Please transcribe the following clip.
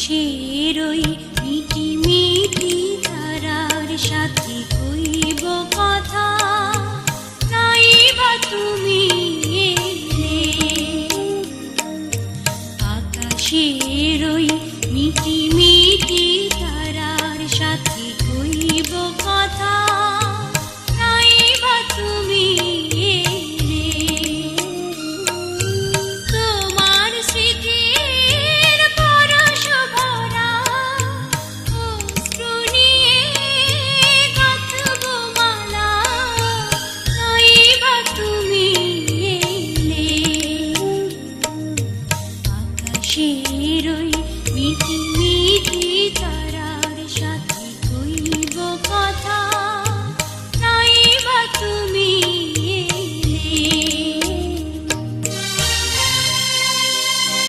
আকাশের ওই মিটি মিটি তারার সাথে কইব কথা, নাই বা তুমি এলে। আকাশের ওই মিটি মিটি তারার সাথে কইব কথা, নাই বা তুমি এলে। তোমার স্মৃতির পরশ ভরা অশ্রু নিয়ে গাঁথব মালা, নাই বা তুমি এলে। আকাশের ওই মিটি মিটি তারার সাথে কইব কথা, নাই বা তুমি